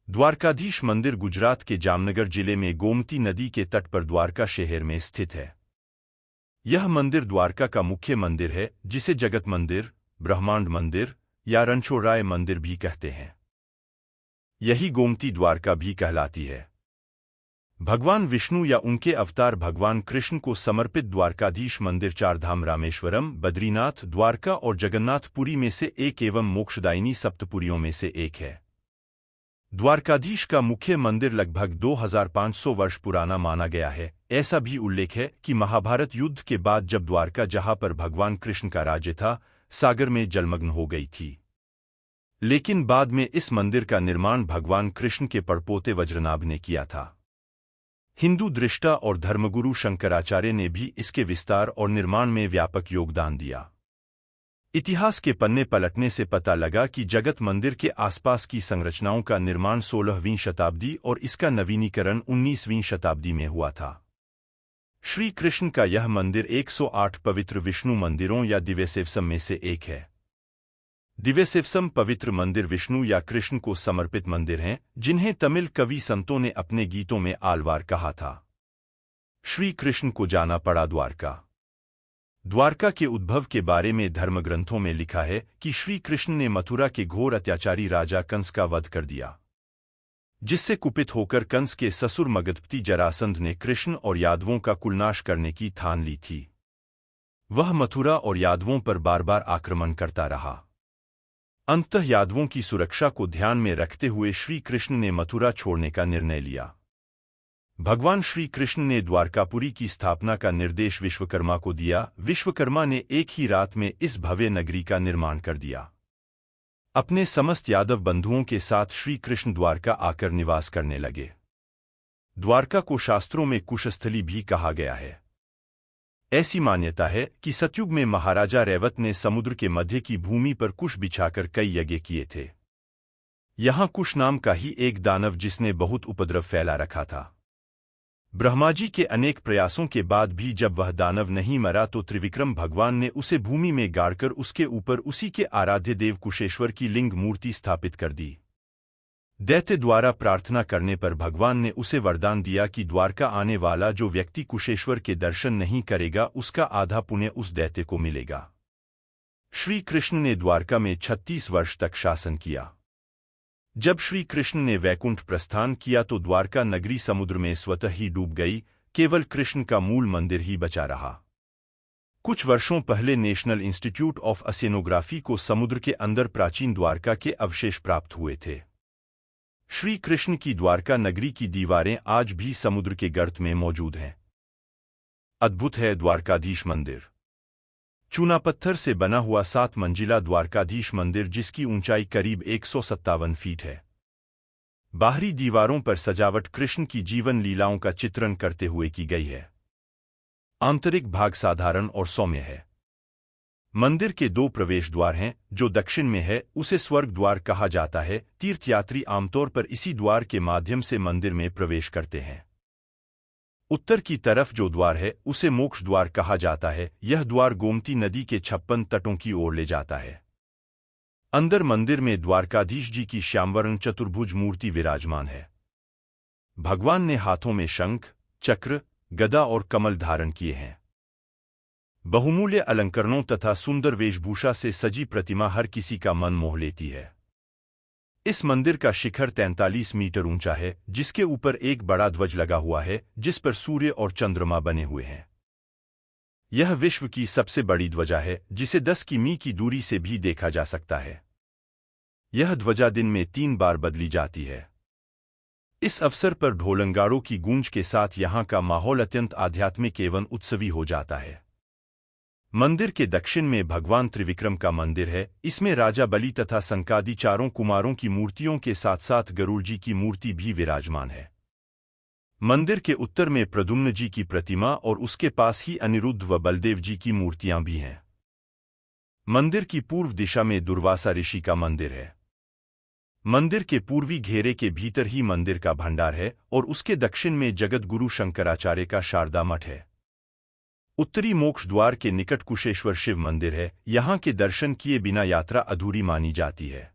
द्वारकाधीश मंदिर गुजरात के जामनगर जिले में गोमती नदी के तट पर द्वारका शहर में स्थित है। यह मंदिर द्वारका का मुख्य मंदिर है, जिसे जगत मंदिर, ब्रह्मांड मंदिर या रणछोड़राय मंदिर भी कहते हैं। यही गोमती द्वारका भी कहलाती है। भगवान विष्णु या उनके अवतार भगवान कृष्ण को समर्पित द्वारकाधीश मंदिर चारधाम रामेश्वरम, बद्रीनाथ, द्वारका और जगन्नाथपुरी में से एक एवं मोक्षदायिनी सप्तपुरियों में से एक है। द्वारकाधीश का मुख्य मंदिर लगभग 2500 वर्ष पुराना माना गया है। ऐसा भी उल्लेख है कि महाभारत युद्ध के बाद जब द्वारका, जहां पर भगवान कृष्ण का राज्य था, सागर में जलमग्न हो गई थी। लेकिन बाद में इस मंदिर का निर्माण भगवान कृष्ण के पड़पोते वज्रनाभ ने किया था। हिंदू दृष्टा और धर्मगुरु शंकराचार्य ने भी इसके विस्तार और निर्माण में व्यापक योगदान दिया। इतिहास के पन्ने पलटने से पता लगा कि जगत मंदिर के आसपास की संरचनाओं का निर्माण 16वीं शताब्दी और इसका नवीनीकरण 19वीं शताब्दी में हुआ था। श्री कृष्ण का यह मंदिर 108 पवित्र विष्णु मंदिरों या दिव्यसेवसम में से एक है। दिव्यसेवसम पवित्र मंदिर विष्णु या कृष्ण को समर्पित मंदिर हैं, जिन्हें तमिल कवि संतों ने अपने गीतों में आलवार कहा था। श्री कृष्ण को जाना पड़ा द्वारका। द्वारका के उद्भव के बारे में धर्मग्रंथों में लिखा है कि श्री कृष्ण ने मथुरा के घोर अत्याचारी राजा कंस का वध कर दिया, जिससे कुपित होकर कंस के ससुर मगधपति जरासंध ने कृष्ण और यादवों का कुलनाश करने की ठान ली थी। वह मथुरा और यादवों पर बार बार आक्रमण करता रहा। अंततः यादवों की सुरक्षा को ध्यान में रखते हुए श्री कृष्ण ने मथुरा छोड़ने का निर्णय लिया। भगवान श्री कृष्ण ने द्वारकापुरी की स्थापना का निर्देश विश्वकर्मा को दिया। विश्वकर्मा ने एक ही रात में इस भव्य नगरी का निर्माण कर दिया। अपने समस्त यादव बंधुओं के साथ श्री कृष्ण द्वारका आकर निवास करने लगे। द्वारका को शास्त्रों में कुशस्थली भी कहा गया है। ऐसी मान्यता है कि सतयुग में महाराजा रैवत ने समुद्र के मध्य की भूमि पर कुश बिछाकर कई यज्ञ किए थे। यहां कुश नाम का ही एक दानव, जिसने बहुत उपद्रव फैला रखा था। ब्रह्माजी के अनेक प्रयासों के बाद भी जब वह दानव नहीं मरा तो त्रिविक्रम भगवान ने उसे भूमि में गाड़कर उसके ऊपर उसी के आराध्य देव कुशेश्वर की लिंग मूर्ति स्थापित कर दी। दैत्य द्वारा प्रार्थना करने पर भगवान ने उसे वरदान दिया कि द्वारका आने वाला जो व्यक्ति कुशेश्वर के दर्शन नहीं करेगा, उसका आधा पुण्य उस दैत्य को मिलेगा। श्री कृष्ण ने द्वारका में 36 वर्ष तक शासन किया। जब श्री कृष्ण ने वैकुंठ प्रस्थान किया तो द्वारका नगरी समुद्र में स्वतः ही डूब गई। केवल कृष्ण का मूल मंदिर ही बचा रहा। कुछ वर्षों पहले नेशनल इंस्टीट्यूट ऑफ ओशियनोग्राफी को समुद्र के अंदर प्राचीन द्वारका के अवशेष प्राप्त हुए थे। श्री कृष्ण की द्वारका नगरी की दीवारें आज भी समुद्र के गर्त में मौजूद हैं। अद्भुत है द्वारकाधीश मंदिर। चूना पत्थर से बना हुआ 7 मंजिला द्वारकाधीश मंदिर, जिसकी ऊंचाई करीब 157 फीट है। बाहरी दीवारों पर सजावट कृष्ण की जीवन लीलाओं का चित्रण करते हुए की गई है। आंतरिक भाग साधारण और सौम्य है। मंदिर के 2 प्रवेश द्वार हैं। जो दक्षिण में है उसे स्वर्ग द्वार कहा जाता है। तीर्थयात्री आमतौर पर इसी द्वार के माध्यम से मंदिर में प्रवेश करते हैं। उत्तर की तरफ जो द्वार है उसे मोक्ष द्वार कहा जाता है। यह द्वार गोमती नदी के 56 तटों की ओर ले जाता है। अंदर मंदिर में द्वारकाधीश जी की श्यामवर्ण चतुर्भुज मूर्ति विराजमान है। भगवान ने हाथों में शंख, चक्र, गदा और कमल धारण किए हैं। बहुमूल्य अलंकरणों तथा सुंदर वेशभूषा से सजी प्रतिमा हर किसी का मन मोह लेती है। इस मंदिर का शिखर 43 मीटर ऊंचा है, जिसके ऊपर एक बड़ा ध्वज लगा हुआ है, जिस पर सूर्य और चंद्रमा बने हुए हैं। यह विश्व की सबसे बड़ी ध्वजा है, जिसे 10 किमी की दूरी से भी देखा जा सकता है। यह ध्वजा दिन में 3 बार बदली जाती है। इस अवसर पर ढोलंगाड़ों की गूंज के साथ यहाँ का माहौल अत्यंत आध्यात्मिक एवं उत्सवी हो जाता है। मंदिर के दक्षिण में भगवान त्रिविक्रम का मंदिर है। इसमें राजा बलि तथा संकादी चारों कुमारों की मूर्तियों के साथ साथ गरुड़ जी की मूर्ति भी विराजमान है। मंदिर के उत्तर में प्रद्युम्न जी की प्रतिमा और उसके पास ही अनिरुद्ध व बलदेव जी की मूर्तियां भी हैं। मंदिर की पूर्व दिशा में दुर्वासा ऋषि का मंदिर है। मंदिर के पूर्वी घेरे के भीतर ही मंदिर का भंडार है और उसके दक्षिण में जगतगुरु शंकराचार्य का शारदा मठ है। उत्तरी मोक्ष द्वार के निकट कुशेश्वर शिव मंदिर है। यहाँ के दर्शन किए बिना यात्रा अधूरी मानी जाती है।